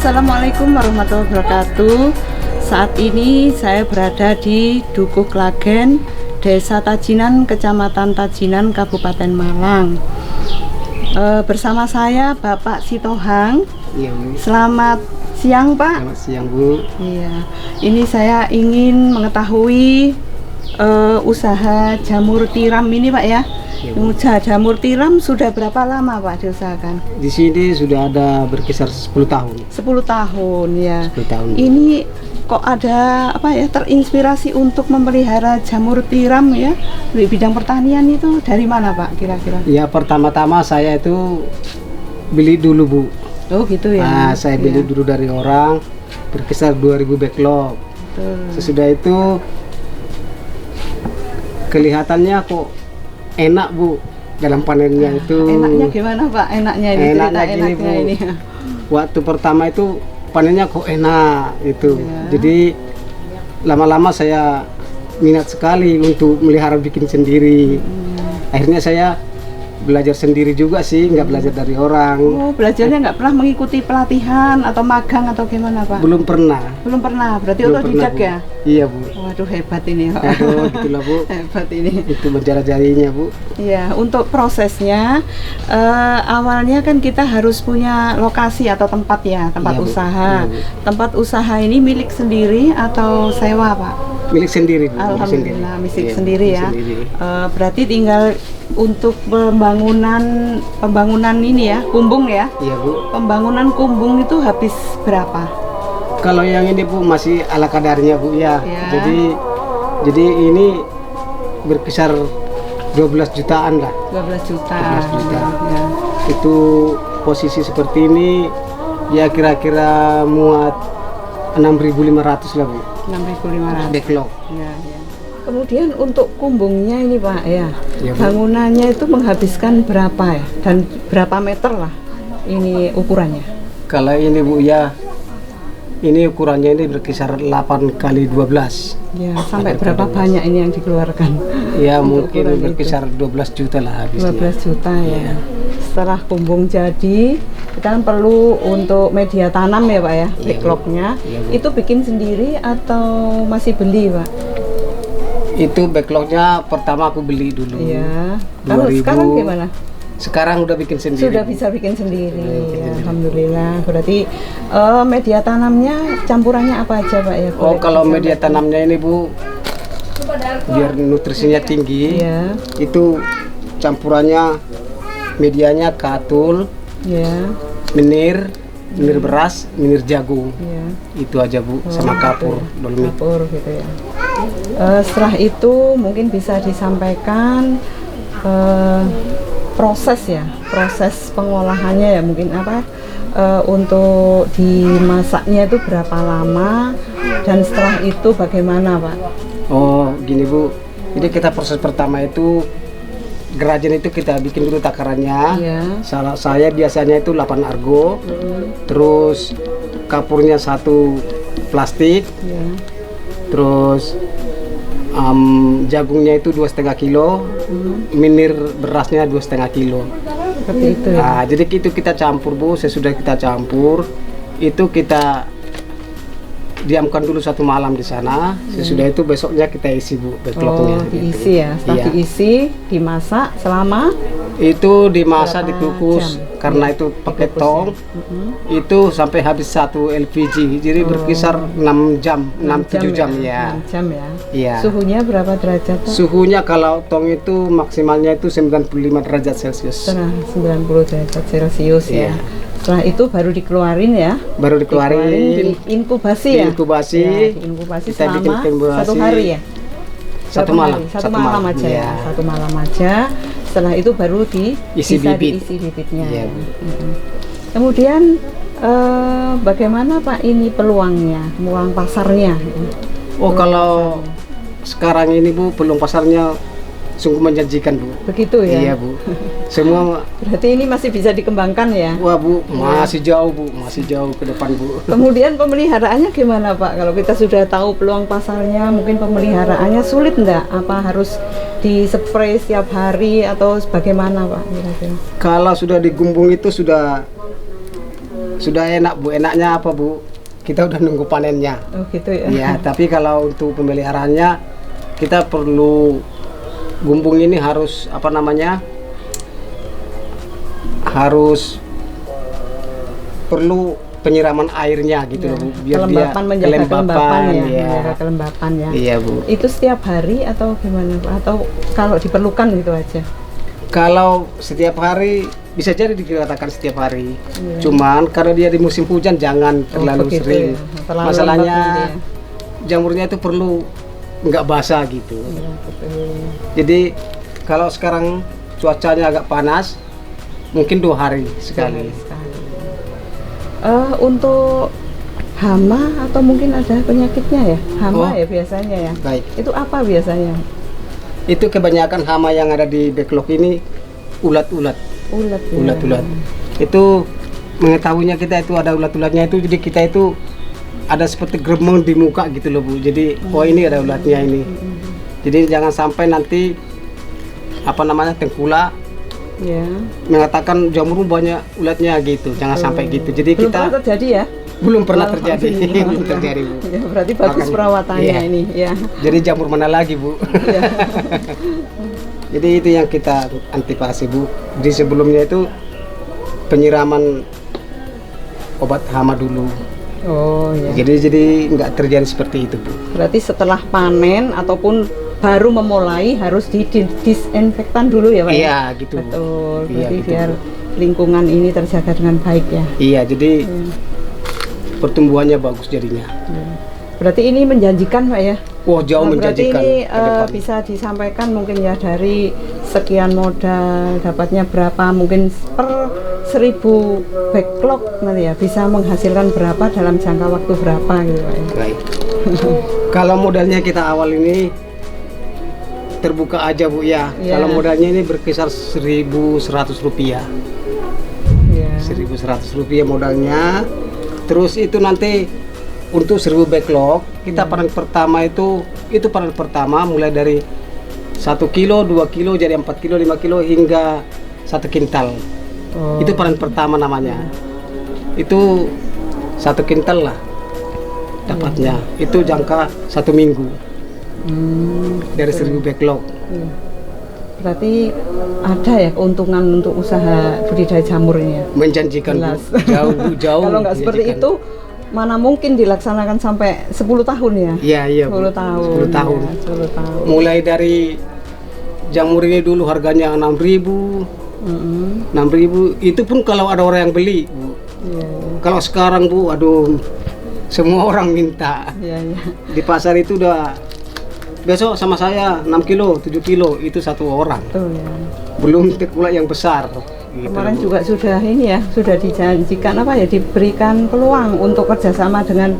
Assalamualaikum warahmatullahi wabarakatuh. Saat ini saya berada di Dukuh Klagen, Desa Tajinan, Kecamatan Tajinan, Kabupaten Malang. Bersama saya Bapak Sitohang. Iya, Bu. Selamat siang, Pak. Selamat siang, Bu. Iya, ini saya ingin mengetahui usaha jamur tiram ini, Pak ya. Iya, Bu. Usaha jamur tiram sudah berapa lama, Pak, diusahakan? Di sini sudah ada berkisar 10 tahun. 10 tahun ya. 10 tahun. Ini kok ada apa ya, terinspirasi untuk memelihara jamur tiram ya di bidang pertanian itu dari mana, Pak, kira-kira? Ya, pertama-tama saya itu beli dulu, Bu. Oh gitu ya. Nah, saya beli Ya. dulu dari orang berkisar 2000 backlog. Sesudah itu kelihatannya kok enak, Bu, dalam panennya itu. Enaknya gimana, Pak? Enaknya ini, Enaknya cerita gini, enaknya Bu. ini. Waktu pertama itu panennya kok enak itu. Ya. Jadi lama-lama saya minat sekali untuk melihara bikin sendiri. Akhirnya saya belajar sendiri juga sih, nggak belajar dari orang. Oh, belajarnya nggak pernah mengikuti pelatihan atau magang atau gimana, Pak? Belum pernah. Belum pernah, berarti Belum otodidak pernah, Bu. ya? Iya, Bu. Waduh, hebat ini. Pak. Aduh, gitulah, Bu. Hebat ini. Itu menjelajahinya, Bu. Ya, untuk prosesnya awalnya kan kita harus punya lokasi atau tempat ya, tempat Iya, Bu. usaha. Iya, Bu. Tempat usaha ini milik sendiri atau sewa, Pak? Milik sendiri, Bu. Alhamdulillah, milik Iya, sendiri milik ya. sendiri. Berarti tinggal untuk pembangunan ini ya, kumbung ya. Iya, Bu. Pembangunan kumbung itu habis berapa? Kalau yang ini, Bu, masih ala kadarnya, Bu, ya. Ya. Jadi ini berkisar 12 jutaan lah. 12 juta. 12 juta. Ya. Itu posisi seperti ini ya kira-kira muat 6.500 lah, Bu. 6.500. Backlog. Ya, ya. Kemudian untuk kumbungnya ini, Pak ya, Ya, Bu. bangunannya itu menghabiskan berapa ya, dan berapa meter lah ini ukurannya? Kalau ini, Bu, ya ini ukurannya ini berkisar 8 kali 12. Ya, sampai berapa banyak ini yang dikeluarkan? Ya Untuk mungkin ukuran itu. berkisar 12 juta lah habisnya. 12 juta ya. Iya. Setelah kumbung jadi, kita kan perlu untuk media tanam ya, Pak ya, Iya, Bu. backlognya. Iya, Bu. Itu bikin sendiri atau masih beli, Pak? Itu backlognya pertama aku beli dulu. Iya. Kalau 2000. sekarang gimana? Sekarang udah bikin sendiri. Sudah Bu. bisa bikin sendiri. bikin Ya, sendiri. Alhamdulillah. Berarti media tanamnya campurannya apa aja, Pak ya? Oh, Boleh kalau disampaikan? media tanamnya ini, Bu, biar nutrisinya tinggi, Ya, itu campurannya medianya katul, ya, menir beras, menir jagung. ya. Itu aja, Bu, sama Oh, kapur, gitu ya. dolomit. Kapur gitu ya. Setelah itu mungkin bisa disampaikan proses pengolahannya ya, mungkin apa untuk dimasaknya itu berapa lama dan setelah itu bagaimana, Pak? Oh, gini, Bu. Jadi kita proses pertama itu gerajen itu kita bikin dulu takarannya. Ya. Salah saya biasanya itu 8 argo, terus kapurnya 1 plastik, Ya. terus jagungnya itu 2,5 kilo, menir berasnya 2,5 kilo. Seperti itu ya. Nah, jadi itu kita campur, Bu. Sesudah kita campur, itu kita diamkan dulu 1 malam di sana. Sesudah itu besoknya kita isi, Bu, backlognya. Oh, diisi ya. Setelah Iya. diisi, dimasak selama Itu dimasak, berapa dikukus jam? karena Iya, itu pakai dikukus tong. ya. Mhm. Itu sampai habis 1 LPG. Jadi berkisar 6 jam, 6-7 jam ya. 6 jam ya. Iya. Suhunya berapa derajat, Pak? Suhunya kalau tong itu maksimalnya itu 95 derajat Celcius. Setengah 90 derajat Celcius ya. Iya. Setelah itu baru dikeluarin ya. Baru dikeluarin, diinkubasi ya. diinkubasi. Ya, diinkubasi Kita bikin selama inkubasi. 1 hari ya. Satu Berapa malam, hari? Satu satu malam malam, aja iya. ya. 1 malam aja. Setelah itu baru Isi bisa bibit. diisi bibitnya. Iya, Bu. Mhm. Kemudian bagaimana, Pak, ini peluangnya, peluang pasarnya? Oh, kalau sekarang ini, Bu, peluang pasarnya sungguh menjanjikan, Bu. Begitu ya. Iya, Bu. Semua, Berarti ini masih bisa dikembangkan ya. wah, Bu, masih jauh, Bu, masih jauh ke depan, Bu. Kemudian pemeliharaannya gimana, Pak? Kalau kita sudah tahu peluang pasarnya, mungkin pemeliharaannya sulit enggak? Apa harus di-spray setiap hari atau bagaimana, Pak? Kira-kira? Kalau sudah digumbung itu sudah sudah enak Bu. Enaknya apa Bu? Kita udah nunggu panennya. Oh gitu ya. Ya, tapi kalau untuk pemeliharaannya kita perlu gumbung ini harus apa namanya? Harus perlu penyiraman airnya gitu loh Bu, biar Kelembapan, dia menjaga kelembapan ya, ya. menjaga kelembapan ya. Iya Bu. Itu setiap hari atau gimana Bu? Atau kalau diperlukan gitu aja? Kalau setiap hari bisa jadi dikatakan setiap hari. Iya. Cuman kalau dia di musim hujan jangan terlalu begitu sering. ya. Terlalu Masalahnya lembab nanti ya. jamurnya itu perlu nggak basah gitu. Iya, betul. Jadi kalau sekarang cuacanya agak panas, mungkin 2 hari sekali. Untuk hama atau mungkin ada penyakitnya ya? Hama Oh. ya biasanya ya. Baik. Itu apa biasanya? Itu kebanyakan hama yang ada di backlog ini ulat-ulat. Ulat ya. Ulat-ulat. Itu mengetahuinya kita itu ada ulat-ulatnya itu, jadi kita itu ada seperti gremeng di muka gitu loh Bu. Jadi oh ini ada ulatnya ini. Jadi jangan sampai nanti apa namanya tengkulak Ya. mengatakan jamur banyak ulatnya gitu. Jangan sampai gitu. Jadi Belum kita pernah terjadi ya? belum pernah terjadi. Alhamdulillah. Belum terjadi Bu. Ya, berarti bagus Makanya, perawatannya iya. ini ya. Jadi jamur mana lagi Bu? Iya. Jadi itu yang kita antisipasi Bu. Di sebelumnya itu penyiraman obat hama dulu. Oh ya. Jadi nggak terjadi seperti itu Bu. Berarti setelah panen ataupun baru memulai harus disinfektan dulu ya Pak? Iya gitu. Betul. Iya, Berarti gitu, biar Bu. lingkungan ini terjaga dengan baik ya. Iya jadi pertumbuhannya bagus jadinya. Berarti ini menjanjikan Pak ya? Wah jauh Berarti menjanjikan. ini ke depan. bisa disampaikan mungkin ya dari sekian modal dapatnya berapa, mungkin per 1000 backlog nanti ya bisa menghasilkan berapa dalam jangka waktu berapa gitu Pak ya? Baik. Kalau modalnya kita awal ini terbuka aja Bu ya. Iya. Kalau modalnya ini berkisar 1.100 rupiah. Iya. 1.100 rupiah modalnya. Terus itu nanti untuk 1000 backlog kita panen pertama itu panen pertama mulai dari 1 kilo, 2 kilo, jadi 4 kilo, 5 kilo hingga 1 kintal. Oh. Itu panen pertama namanya. Itu 1 kintal lah dapatnya. Itu jangka 1 minggu dari 1000 backlog. Iya. Berarti ada ya keuntungan untuk usaha budidaya jamur ini ya? Menjanjikan Bu. Jelas. jauh Kalau nggak seperti menjanjikan. itu, mana mungkin dilaksanakan sampai 10 tahun ya? Iya iya Bu. 10 tahun. 10 tahun. Ya, 10 tahun. Mulai dari jamur ini dulu harganya 6.000, 6.000 itu pun kalau ada orang yang beli Bu. Iya, Kalau sekarang Bu, aduh semua orang minta. iya, iya. Di pasar itu udah besok sama saya 6 kilo, 7 kilo itu satu orang. Betul ya. Belum tengkulak yang besar. Gitu, Kemarin Bu. juga sudah ini ya, sudah dijanjikan apa ya, diberikan peluang untuk kerjasama dengan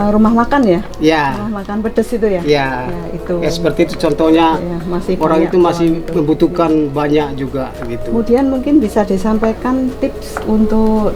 rumah makan ya, Ya, rumah makan pedes itu ya. ya, Ya, itu. ya seperti itu contohnya. Ya, masih Orang banyak itu masih peluang itu. membutuhkan banyak juga gitu. Kemudian mungkin bisa disampaikan tips untuk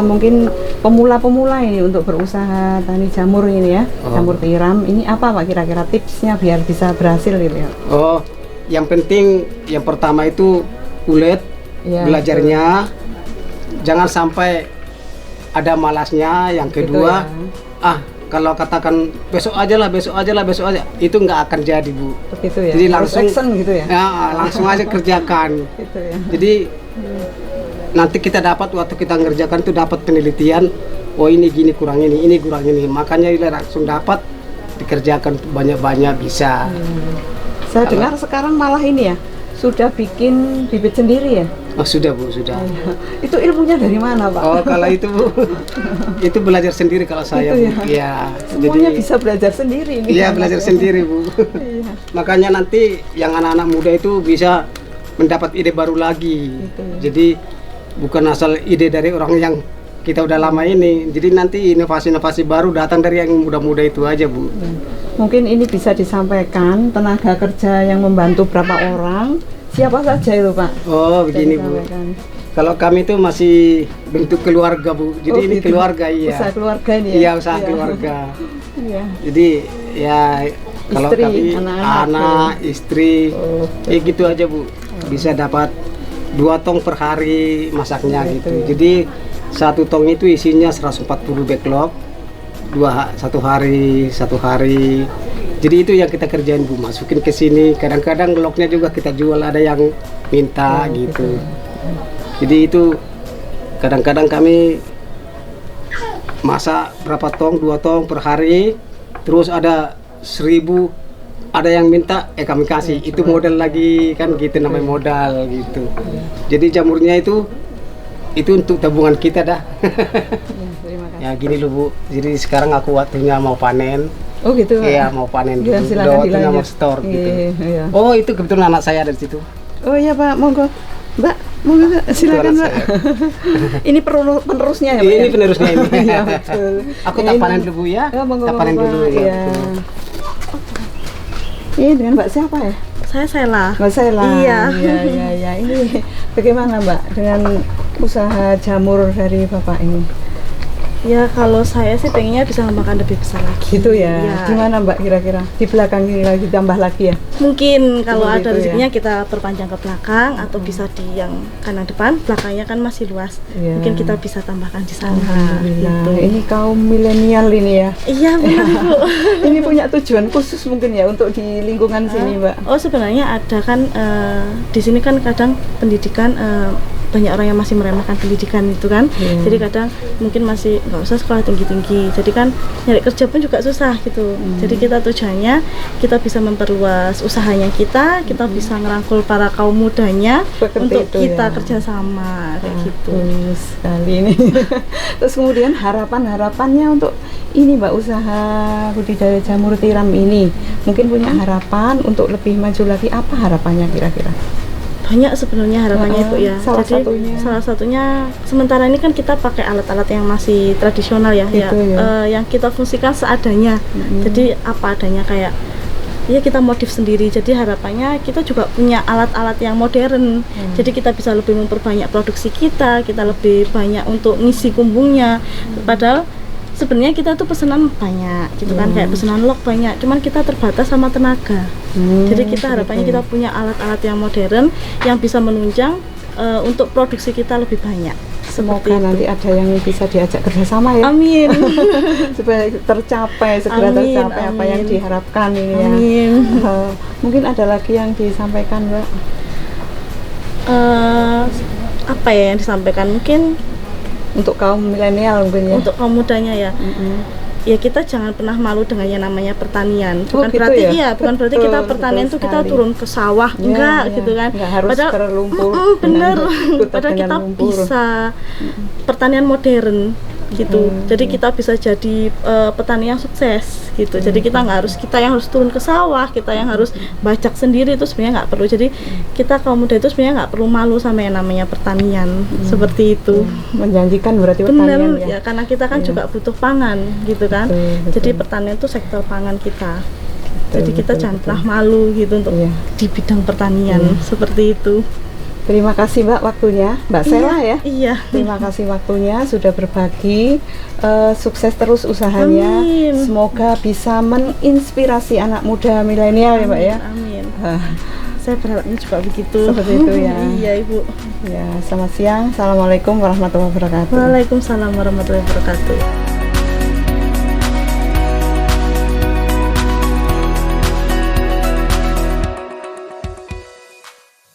mungkin pemula-pemula ini untuk berusaha tani jamur ini ya, Oh. jamur tiram. Ini apa Pak kira-kira tipsnya biar bisa berhasil gitu ya? Oh, yang penting yang pertama itu ulet Ya, belajarnya, jangan sampai ada malasnya. Yang kedua, kalau katakan besok aja lah, itu nggak akan jadi Bu. Seperti itu ya. Jadi Harus langsung action gitu ya. Ya, langsung aja kerjakan. Gitu ya. Jadi nanti kita dapat waktu kita ngerjakan itu dapat penelitian. Oh ini gini kurang ini kurang ini. Makanya ini langsung dapat dikerjakan banyak-banyak bisa. Saya dengar sekarang malah ini ya, sudah bikin bibit sendiri ya. Oh sudah Bu, sudah. Itu ilmunya dari mana Pak? Oh kalau itu Bu, itu belajar sendiri kalau saya Itu Bu. ya. Iya. Semuanya bisa belajar sendiri ini. Iya belajar sendiri Bu. Iya. Makanya nanti yang anak-anak muda itu bisa mendapat ide baru lagi. Gitu ya. Jadi bukan asal ide dari orang yang kita udah lama ini. Jadi nanti inovasi-inovasi baru datang dari yang muda-muda itu aja Bu. Ya. Mungkin ini bisa disampaikan tenaga kerja yang membantu berapa orang, siapa saja itu Pak? Oh Bisa begini Bu. disampaikan. Kalau kami itu masih bentuk keluarga Bu. Jadi Oh, ini gitu. keluarga iya. Usaha keluarga ini ya? Iya usaha keluarga. Iya. Jadi ya kalau Istri, kami anak-anak, anak, istri, Oh, ya gitu aja Bu. Bisa dapat 2 tong per hari masaknya Gitu gitu. ya. Jadi satu tong itu isinya 140 backlog, satu hari. Jadi itu yang kita kerjain Bu, masukin ke sini. Kadang-kadang lognya juga kita jual, ada yang minta gitu. Jadi itu kadang-kadang kami masak berapa tong, 2 tong per hari. Terus ada 1000, ada yang minta kami kasih. Itu modal lagi kan gitu, namanya modal gitu. Jadi jamurnya itu untuk tabungan kita dah. Terima kasih. Ya gini loh Bu, jadi sekarang aku waktunya mau panen. Oh gitu. Iya, mau panen Ya, dulu. silakan Waktunya dilanjut. mau store gitu. Iya. Oh itu kebetulan anak saya ada di situ. Oh iya Pak, monggo. Mbak, monggo Mbak, silakan Itu Mbak. anak Ini penerusnya ya Pak? Ini ya? penerusnya ini. Iya betul. Aku tak Ini- panen dulu Bu ya. Oh, monggo, Tak panen monggo, dulu Pak. ya. Iya. Ini dengan Mbak siapa ya? Saya Sela. Mbak Sela. Iya. Iya. Ini bagaimana Mbak dengan usaha jamur dari Bapak ini? Ya kalau saya sih pengennya bisa mengembangkan lebih besar lagi. Gitu ya. Iya. Gimana Mbak kira-kira? Di belakang ini lagi tambah lagi ya? Mungkin kalau Seperti ada itu rezekinya kita perpanjang ke belakang atau bisa di yang kanan depan. Belakangnya kan masih luas. Iya. Mungkin kita bisa tambahkan di sana. Alhamdulillah. Gitu. Ini kaum milenial ini ya. Iya benar Bu. Ini punya tujuan khusus mungkin ya untuk di lingkungan sini Mbak. Oh sebenarnya ada kan di sini kan kadang pendidikan banyak orang yang masih meremehkan pendidikan itu kan. Iya. Jadi kadang mungkin masih nggak usah sekolah tinggi-tinggi. Jadi kan nyari kerja pun juga susah gitu. Jadi kita tujuannya kita bisa memperluas usahanya kita bisa ngerangkul para kaum mudanya Seperti untuk itu kita ya. kerjasama kayak gitu. Bagus sekali ini. Terus kemudian harapannya untuk ini Mbak, usaha budidaya jamur tiram ini mungkin punya harapan untuk lebih maju lagi. Apa harapannya kira-kira? Banyak sebenarnya harapannya Ibu ya. Salah Jadi satunya? salah satunya sementara ini kan kita pakai alat-alat yang masih tradisional ya, Gitu ya. yang kita fungsikan seadanya. Jadi apa adanya kayak ya kita modif sendiri. Jadi harapannya kita juga punya alat-alat yang modern. Jadi kita bisa lebih memperbanyak produksi kita lebih banyak untuk ngisi kumbungnya. Padahal sebenarnya kita tuh pesanan banyak gitu kan, kayak pesanan log banyak, cuman kita terbatas sama tenaga. Jadi kita harapannya kita punya alat-alat yang modern yang bisa menunjang untuk produksi kita lebih banyak. Semoga nanti ada yang bisa diajak kerjasama ya. Amin. Supaya segera Amin, tercapai apa yang amin. diharapkan ini ya. Amin. Mungkin ada lagi yang disampaikan Mbak. Apa ya yang disampaikan mungkin Untuk kaum milenial mungkin ya. untuk kaum mudanya ya. Ya kita jangan pernah malu dengan yang namanya pertanian. Oh, Bukan gitu berarti ya? iya, bukan berarti Betul, kita pertanian betul tuh kita sekali. turun ke sawah, Ya, enggak ya. gitu kan. Nggak harus berlumpur bener. dengan Padahal dengan kita lumpur. bisa pertanian modern gitu. Jadi kita bisa jadi petani yang sukses gitu. Jadi kita nggak harus kita yang harus turun ke sawah, kita yang harus bajak sendiri, itu sebenarnya nggak perlu. Jadi kita kaum muda itu sebenarnya nggak perlu malu sama yang namanya pertanian seperti itu. Menjanjikan berarti Bener pertanian ya. ya, karena kita kan juga butuh pangan gitu kan. Betul, Jadi betul. pertanian itu sektor pangan kita. Jadi kita betul, jangan pernah malu gitu untuk Iya. di bidang pertanian seperti itu. Terima kasih Mbak waktunya, Mbak Sela ya. Iya. Terima kasih waktunya sudah berbagi. Sukses terus usahanya. Amin. Semoga bisa menginspirasi anak muda milenial ya Mbak ya. Amin. Ah, Saya berharapnya juga begitu. Seperti itu ya. Iya Ibu. ya, selamat siang. Assalamualaikum warahmatullahi wabarakatuh. Waalaikumsalam warahmatullahi wabarakatuh.